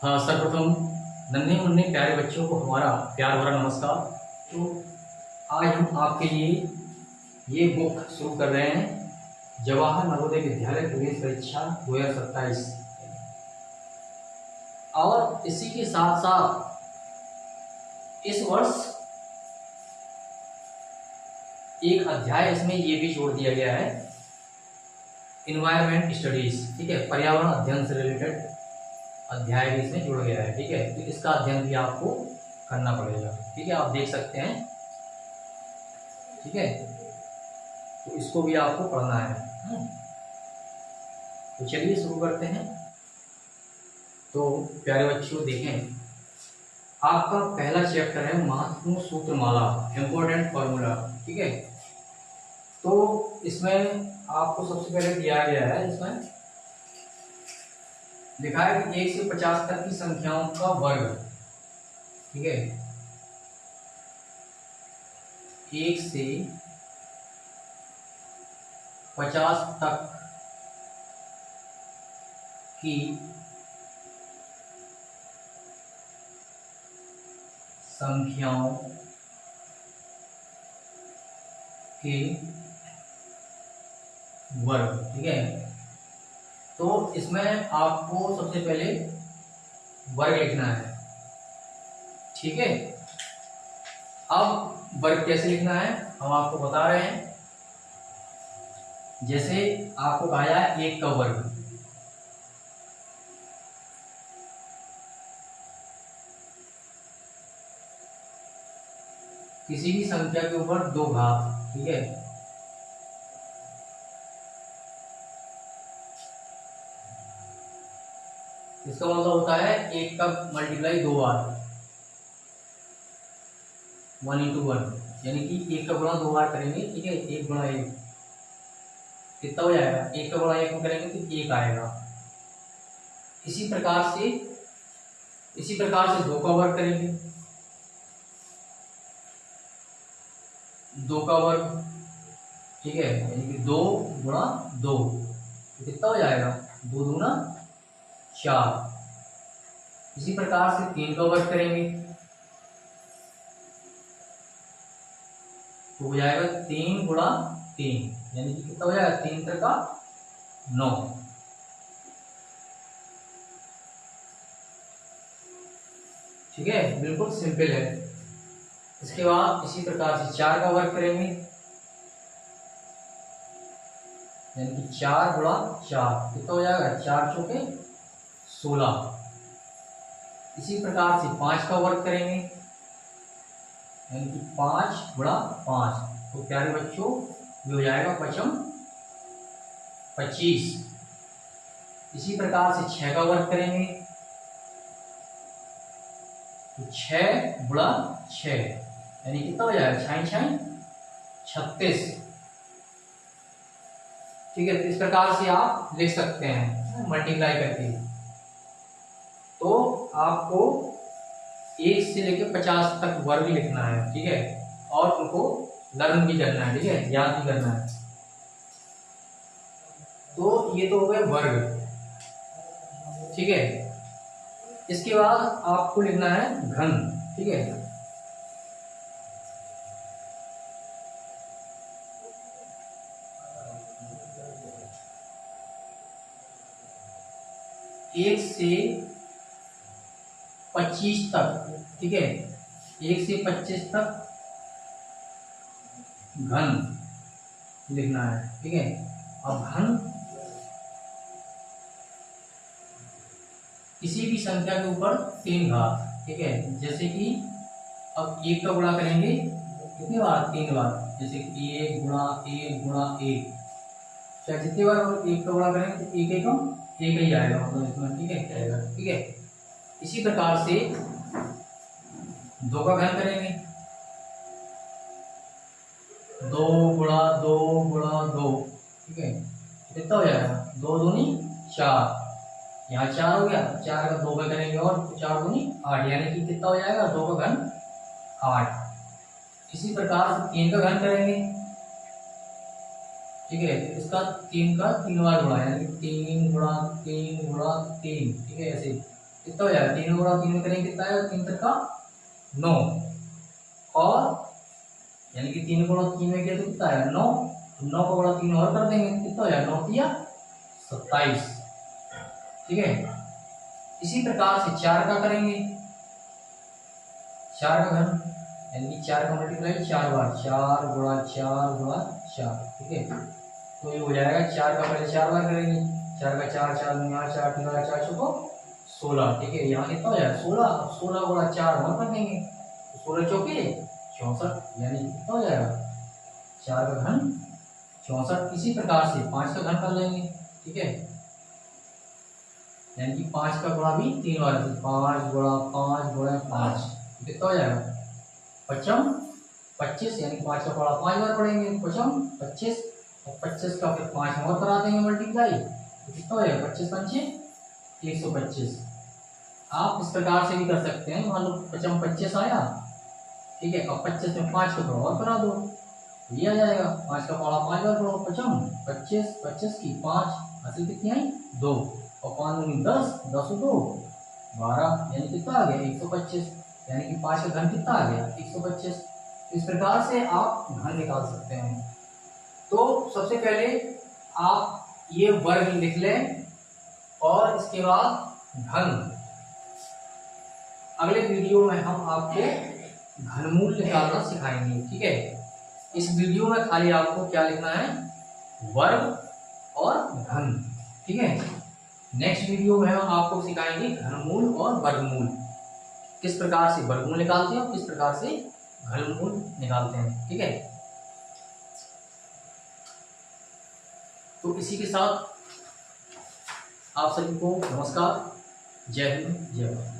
हाँ, सर्वप्रथम नन्हे मुन्ने प्यारे बच्चों को हमारा प्यार भरा नमस्कार। तो आज हम आपके लिए ये बुक शुरू कर रहे हैं, जवाहर नवोदय विद्यालय प्रवेश परीक्षा 2027। और इसी के साथ साथ इस वर्ष एक अध्याय इसमें ये भी जोड़ दिया गया है, इन्वायरमेंट स्टडीज। ठीक है, पर्यावरण अध्ययन से रिलेटेड अध्याय भी इसमें जुड़ गया है। ठीक है, तो इसका अध्ययन भी आपको करना पड़ेगा। ठीक है, आप देख सकते हैं। ठीक है, तो इसको भी आपको पढ़ना है। तो चलिए शुरू करते हैं। तो प्यारे बच्चों देखें, आपका पहला चैप्टर है महत्वपूर्ण सूत्रमाला, इम्पोर्टेंट फॉर्मूला। ठीक है, तो इसमें आपको सबसे पहले दिया गया है, इसमें लिखा है कि 1 से 50 तक की संख्याओं का वर्ग। ठीक है, 1 से 50 तक की संख्याओं के वर्ग। ठीक है, तो इसमें आपको सबसे पहले वर्ग लिखना है। ठीक है, अब वर्ग कैसे लिखना है हम आपको बता रहे हैं। जैसे आपको कहा जाए 1 का वर्ग, किसी भी संख्या के ऊपर 2 घात। ठीक है, इसका मतलब होता है 1 का मल्टीप्लाई 2 बार, 1 into 1, यानी कि 1 का गुणा 2 बार करेंगे। ठीक है, 1 गुणा 1 कितना हो जाएगा, 1 का गुणा 1 में करेंगे तो 1 आएगा। इसी प्रकार से 2 का वर्ग करेंगे, 2 का वर्ग। ठीक है, यानी कि 2 गुणा 2 तो कितना हो जाएगा, 2 दूना 4। इसी प्रकार से 3 का वर्ग करेंगे तो हो जाएगा 3 गुणा 3, यानी कि कितना हो जाएगा, 3 त्रिका 9। ठीक है, बिल्कुल सिंपल है। इसके बाद इसी प्रकार से 4 का वर्ग करेंगे, यानी कि 4 गुणा 4 कितना हो जाएगा, 4 चौके 16। इसी प्रकार से 5 का वर्ग करेंगे, यानी कि 5 गुणा 5, तो प्यारे बच्चों ये हो जाएगा 25। इसी प्रकार से 6 का वर्ग करेंगे, तो 6 गुणा 6, यानी कितना हो जाएगा, 6 36। ठीक है, तो इस प्रकार से आप लिख सकते हैं मल्टीप्लाई करके। तो आपको 1 से लेकर 50 तक वर्ग लिखना है। ठीक है, और उनको लर्न भी करना है। ठीक है, याद भी करना है। तो ये तो हो गए वर्ग। ठीक है, इसके बाद आपको लिखना है घन। ठीक है, एक से 25 तक। ठीक है, 1 से 25 तक घन लिखना है। ठीक है, अब घन किसी भी संख्या के ऊपर 3 घात। ठीक है, जैसे कि अब 1 का गुणा करेंगे कितनी बार, 3 बार। जैसे कि 1 गुणा 1 गुणा 1, चाहे जितनी बार 1 का गुणा करेंगे तो 1 एकम 1 ही आएगा, मतलब इसमें। ठीक है, आएगा। ठीक है, इसी प्रकार से 2 का घन करेंगे, 2 गुणा 2 गुणा 2। ठीक है, कितना हो जाएगा, 2 दूनी 4, यहाँ 4 हो गया, 4 का 2 का करेंगे और 4 दूनी 8, यानी कि कितना हो जाएगा, 2 का घन 8। इसी प्रकार से 3 का घन करेंगे। ठीक है, तो इसका 3 का 3 बार गुणा, यानी कि 3 गुणा 3 गुणा 3। ठीक है, ऐसे कितना हो जाएगा, 3 गुणा 3 में करेंगे कितना है, 3 का 9, और यानी कि 3 गुणा 3 में किया तो कितना है 9, 9 का गुणा 3 और कर देंगे कितना हो जाएगा 9 या 27, ठीक है। इसी प्रकार से 4 का करेंगे, 4 का घन यानी कि 4 का मल्टीप्लाई 4 बार, 4 गुणा 4 गुणा 4, ठीक है। तो ये हो जाएगा 4 का पहले 4 बार करेंगे, 4 का 4 4 में 8 4 4 4 चौको 16, ठीक है। यहाँ कितना हो जाएगा 16, 16 गुणा 4 और कर देंगे, 16 चौके 64, यानी कितना हो जाएगा 4 का घन 64। इसी प्रकार से 5 का घन कर लेंगे, ठीक है, यानी कि 5 का गुणा भी 3 बार, 5 गुणा 5 गुणा 5 कितना हो जाएगा 55 25, यानी 5 का गुणा 5 बार पढ़ेंगे 55 25, और 25 का फिर 5 और करा देंगे मल्टीप्लाई, तो कितना हो जाएगा 25 पंचे 125। आप इस प्रकार से भी कर सकते हैं, मान लो 55 25 आया, ठीक है, अब 25 में 5 को थोड़ा और करा दो, ये आ जाएगा 5 का पौड़ा 5 बार करो 55 25 25 की 5 हासिल कितनी आई 2, और 5 दूनी 10 10 2 12, यानी कितना आ गया 125, यानी कि 5 का घन कितना आ गया 125। इस प्रकार से आप घन निकाल सकते हैं। तो सबसे पहले आप ये वर्ग लिख लें और इसके बाद घन। अगले वीडियो में हम आपको घनमूल निकालना सिखाएंगे, ठीक है। इस वीडियो में खाली आपको क्या लिखना है, वर्ग और घन, ठीक है। नेक्स्ट वीडियो में हम आपको सिखाएंगे घनमूल और वर्गमूल, किस प्रकार से वर्गमूल निकालते हैं और किस प्रकार से घनमूल निकालते हैं, ठीक है। तो इसी के साथ आप सभी को नमस्कार, जय हिंद जय भारत।